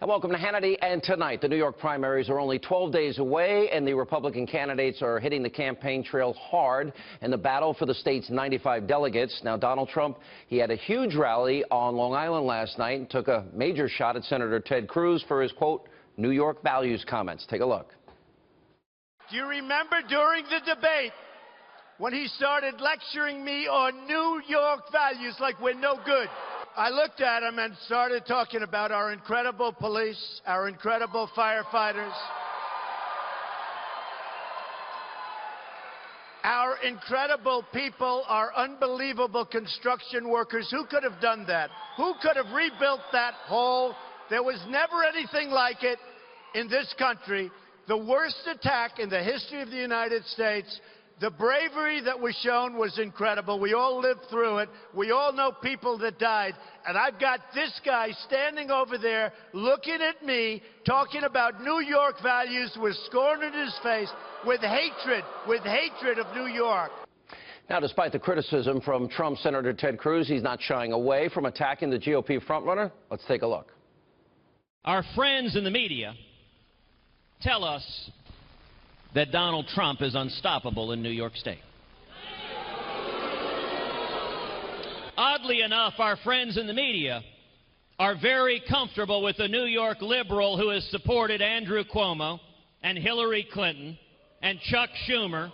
And welcome to Hannity. And tonight, the New York primaries are only 12 days away, and the Republican candidates are hitting the campaign trail hard in the battle for the state's 95 delegates. Now, Donald Trump, he had a huge rally on Long Island last night and took a major shot at Senator Ted Cruz for his, quote, New York values comments. Take a look. Do you remember during the debate when he started lecturing me on New York values like we're no good? I looked at him and started talking about our incredible police, our incredible firefighters, our incredible people, our unbelievable construction workers. Who could have done that? Who could have rebuilt that hole? There was never anything like it in this country. The worst attack in the history of the United States. The bravery that was shown was incredible. We all lived through it. We all know people that died. And I've got this guy standing over there looking at me, talking about New York values with scorn in his face, with hatred of New York. Now, despite the criticism from Trump Senator Ted Cruz, he's not shying away from attacking the GOP frontrunner. Let's take a look. Our friends in the media tell us that Donald Trump is unstoppable in New York State. Oddly enough, our friends in the media are very comfortable with the New York liberal who has supported Andrew Cuomo and Hillary Clinton and Chuck Schumer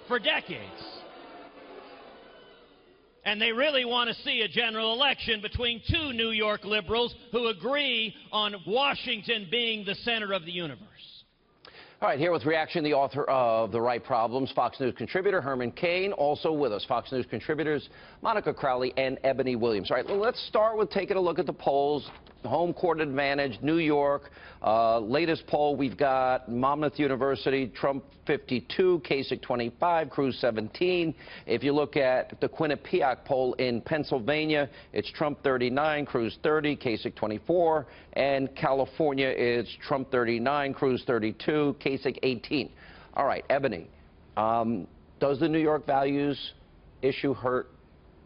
for decades. And they really want to see a general election between two New York liberals who agree on Washington being the center of the universe. All right, here with reaction, the author of The Right Problems, Fox News contributor Herman Cain, also with us, Fox News contributors Monica Crowley and Ebony Williams. All right, well, let's start with taking a look at the polls. Home court advantage, New York. Latest poll, we've got Monmouth University, Trump 52, Kasich 25, Cruz 17. If you look at the Quinnipiac poll in Pennsylvania, it's Trump 39, Cruz 30, Kasich 24. And California, it's Trump 39, Cruz 32, Kasich 18. All right, Ebony, does the New York values issue hurt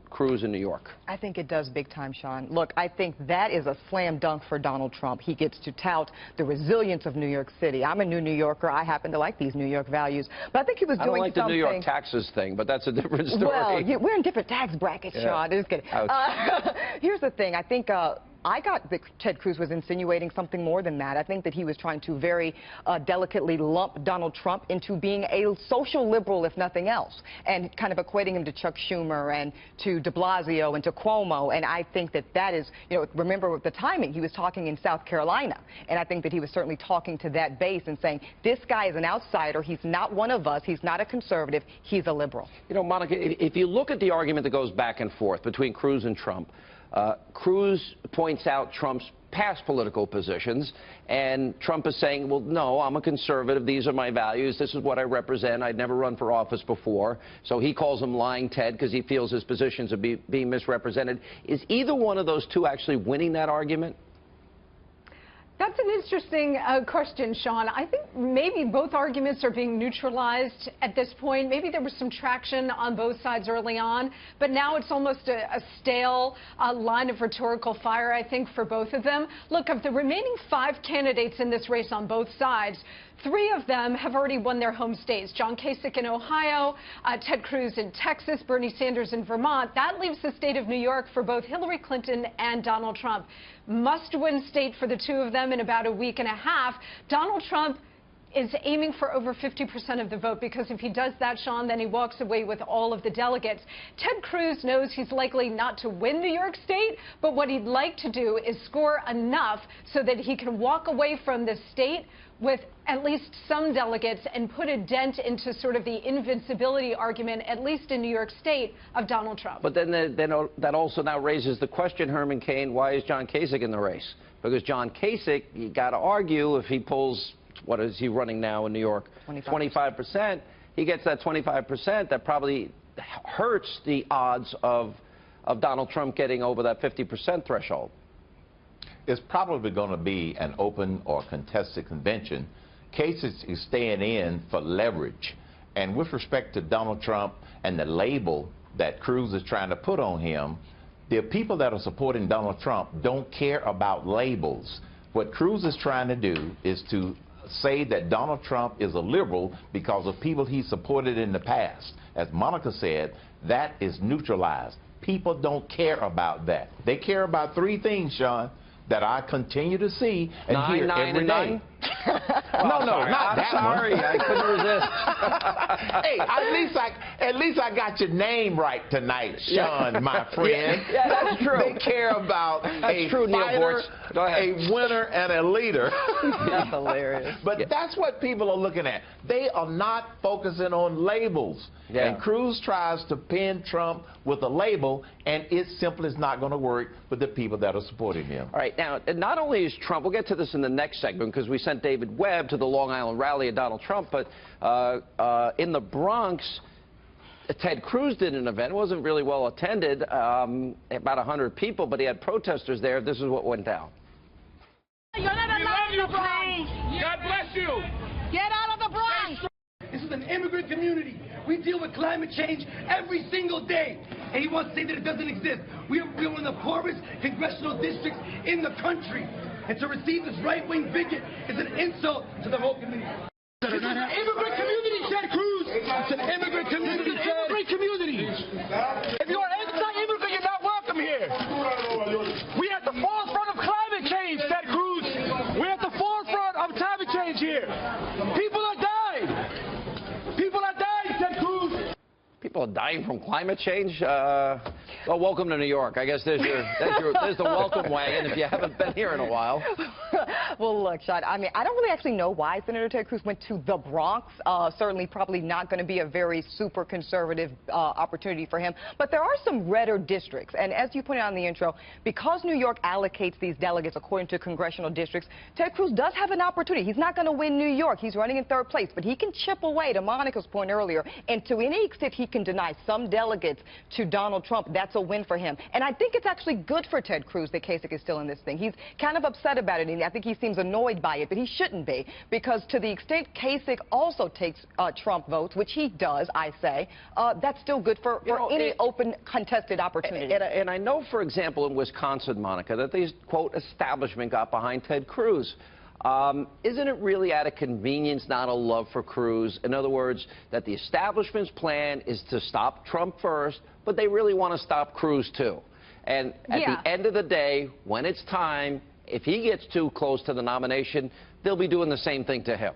Cruz in New York? I think it does big time, Sean. Look, I think that is a slam dunk for Donald Trump. He gets to tout the resilience of New York City. I'm a New Yorker. I happen to like these New York values. But I think he was doing something. I don't like the New York taxes thing, but that's a different story. Well, we're in different tax brackets, Sean. Just kidding. Here's the thing. I think I got that Ted Cruz was insinuating something more than that. I think that he was trying to very delicately lump Donald Trump into being a social liberal, if nothing else, and kind of equating him to Chuck Schumer and to de Blasio and to Cuomo. And I think that that is, you know, remember the timing. He was talking in South Carolina, and I think that he was certainly talking to that base and saying, this guy is an outsider. He's not one of us. He's not a conservative. He's a liberal. You know, Monica, if you look at the argument that goes back and forth between Cruz and Trump, Cruz points out Trump's past political positions, and Trump is saying, well, no, I'm a conservative. These are my values. This is what I represent. I'd never run for office before. So he calls him lying Ted because he feels his positions are being misrepresented. Is either one of those two actually winning that argument? That's an interesting question, Sean. I think maybe both arguments are being neutralized at this point. Maybe there was some traction on both sides early on, but now it's almost a stale line of rhetorical fire, I think, for both of them. Look, of the remaining 5 candidates in this race on both sides, 3 of them have already won their home states. John Kasich in Ohio, Ted Cruz in Texas, Bernie Sanders in Vermont. That leaves the state of New York for both Hillary Clinton and Donald Trump. Must-win state for the two of them in about a week and a half. Donald Trump is aiming for over 50% of the vote, because if he does that, Sean, then he walks away with all of the delegates. Ted Cruz knows he's likely not to win New York State, but what he'd like to do is score enough so that he can walk away from the state with at least some delegates and put a dent into sort of the invincibility argument, at least in New York State, of Donald Trump. But then that also now raises the question, Herman Cain, why is John Kasich in the race? Because John Kasich, you got to argue, if he pulls, what is he running now in New York? 25%. He gets that 25%. That probably hurts the odds of Donald Trump getting over that 50% threshold. It's probably going to be an open or contested convention. Kasich is staying in for leverage. And with respect to Donald Trump and the label that Cruz is trying to put on him, the people that are supporting Donald Trump don't care about labels. What Cruz is trying to do is to say that Donald Trump is a liberal because of people he supported in the past. As Monica said, that is neutralized. People don't care about that. They care about three things, Sean, that I continue to see and hear every day. Well, no, not that sorry, one. I couldn't resist. Hey, at least I got your name right tonight, Sean, my friend. Yeah, that's true. They care about a fighter, a winner, and a leader. That's hilarious. But that's what people are looking at. They are not focusing on labels. Yeah. And Cruz tries to pin Trump with a label, and it simply is not going to work with the people that are supporting him. All right, now, not only is Trump, we'll get to this in the next segment because we sent David Webb to the Long Island rally of Donald Trump, but in the Bronx, Ted Cruz did an event. It wasn't really well attended, about 100 people, but he had protesters there. This is what went down. You're not allowed in the Bronx. God bless you. Get out of the Bronx. This is an immigrant community. We deal with climate change every single day. And he wants to say that it doesn't exist. We're one of the poorest congressional districts in the country. And to receive this right-wing bigot is an insult to the whole community. This is an immigrant community, Ted Cruz. It's an immigrant community. It's an immigrant community. If you're an anti-immigrant, you're not welcome here. We're at the forefront of climate change, Ted Cruz. We're at the forefront of climate change here. People are dying. People are dying, Ted Cruz. People are dying from climate change. Well, welcome to New York. I guess there's the welcome wagon if you haven't been here in a while. Well, look, Sean, I mean, I don't really actually know why Senator Ted Cruz went to the Bronx. Certainly probably not going to be a very super conservative opportunity for him. But there are some redder districts. And as you pointed out in the intro, because New York allocates these delegates according to congressional districts, Ted Cruz does have an opportunity. He's not going to win New York. He's running in third place. But he can chip away, to Monica's point earlier. And to any extent he can deny some delegates to Donald Trump, that's a win for him. And I think it's actually good for Ted Cruz that Kasich is still in this thing. He's kind of upset about it, and I think he seems annoyed by it, but he shouldn't be, because to the extent Kasich also takes Trump votes, which he does, I say, that's still good for any open, contested opportunity. And I know, for example, in Wisconsin, Monica, that the, quote, establishment got behind Ted Cruz. Isn't it really out of convenience, not a love for Cruz? In other words, that the establishment's plan is to stop Trump first, but they really want to stop Cruz too. And at the end of the day, when it's time, if he gets too close to the nomination, they'll be doing the same thing to him.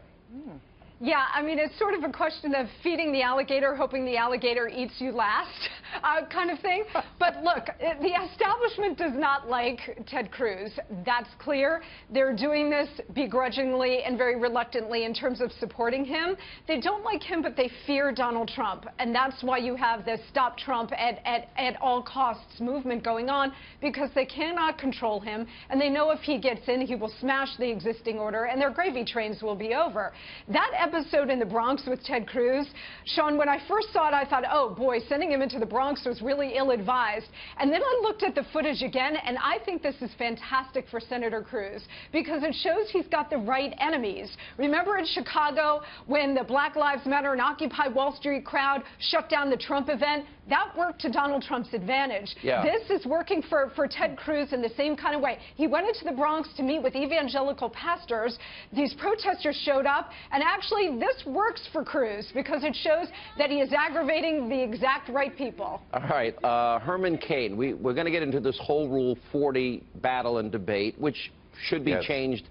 Yeah, I mean, it's sort of a question of feeding the alligator, hoping the alligator eats you last kind of thing. But look, the establishment does not like Ted Cruz. That's clear. They're doing this begrudgingly and very reluctantly in terms of supporting him. They don't like him, but they fear Donald Trump. And that's why you have this Stop Trump at all costs movement going on, because they cannot control him. And they know if he gets in, he will smash the existing order and their gravy trains will be over. That episode in the Bronx with Ted Cruz, Sean, when I first saw it, I thought, oh boy, sending him into the Bronx was really ill-advised. And then I looked at the footage again, and I think this is fantastic for Senator Cruz, because it shows he's got the right enemies. Remember in Chicago when the Black Lives Matter and Occupy Wall Street crowd shut down the Trump event? That worked to Donald Trump's advantage. Yeah. This is working for Ted Cruz in the same kind of way. He went into the Bronx to meet with evangelical pastors. These protesters showed up, and actually this works for Cruz because it shows that he is aggravating the exact right people. All right, Herman Cain, we're going to get into this whole Rule 40 battle and debate, which should be changed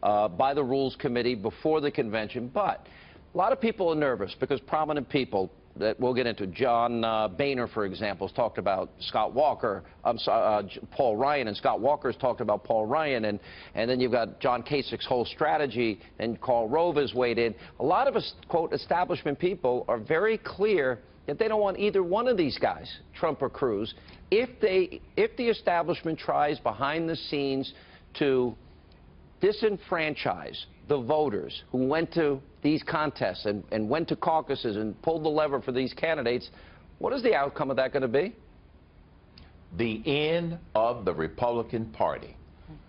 by the Rules Committee before the convention. But a lot of people are nervous because prominent people that we'll get into, John Boehner, for example, has talked about Scott Walker, Paul Ryan, and Scott Walker's talked about Paul Ryan, and then you've got John Kasich's whole strategy, and Karl Rove has weighed in. A lot of us, quote, establishment people are very clear that they don't want either one of these guys, Trump or Cruz. If the establishment tries behind the scenes to disenfranchise the voters who went to these contests and went to caucuses and pulled the lever for these candidates, what is the outcome of that going to be? The end of the Republican Party,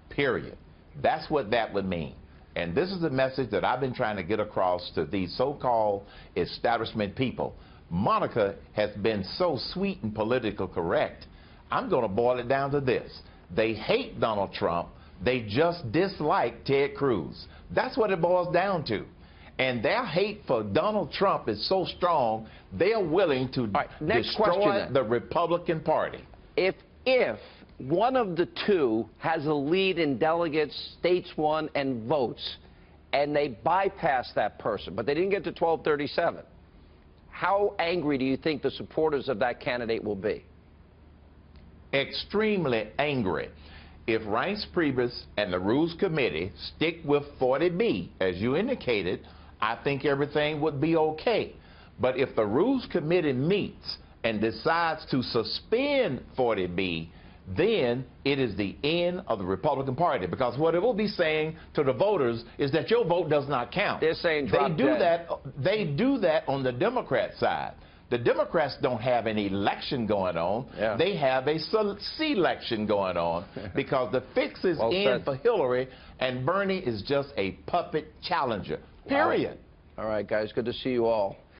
period. That's what that would mean. And this is the message that I've been trying to get across to these so-called establishment people. Monica has been so sweet and politically correct. I'm going to boil it down to this. They hate Donald Trump They just dislike Ted Cruz. That's what it boils down to. And their hate for Donald Trump is so strong, they are willing to destroy the Republican Party. If one of the two has a lead in delegates, states won, and votes, and they bypass that person, but they didn't get to 1237, how angry do you think the supporters of that candidate will be? Extremely angry. If Reince Priebus and the Rules Committee stick with 40B, as you indicated, I think everything would be okay. But if the Rules Committee meets and decides to suspend 40B, then it is the end of the Republican Party, because what it will be saying to the voters is that your vote does not count. They're saying drop dead. They do that on the Democrat side. The Democrats don't have an election going on. Yeah. They have a selection going on because the fix is in for Hillary, and Bernie is just a puppet challenger. Period. All right, guys, good to see you all.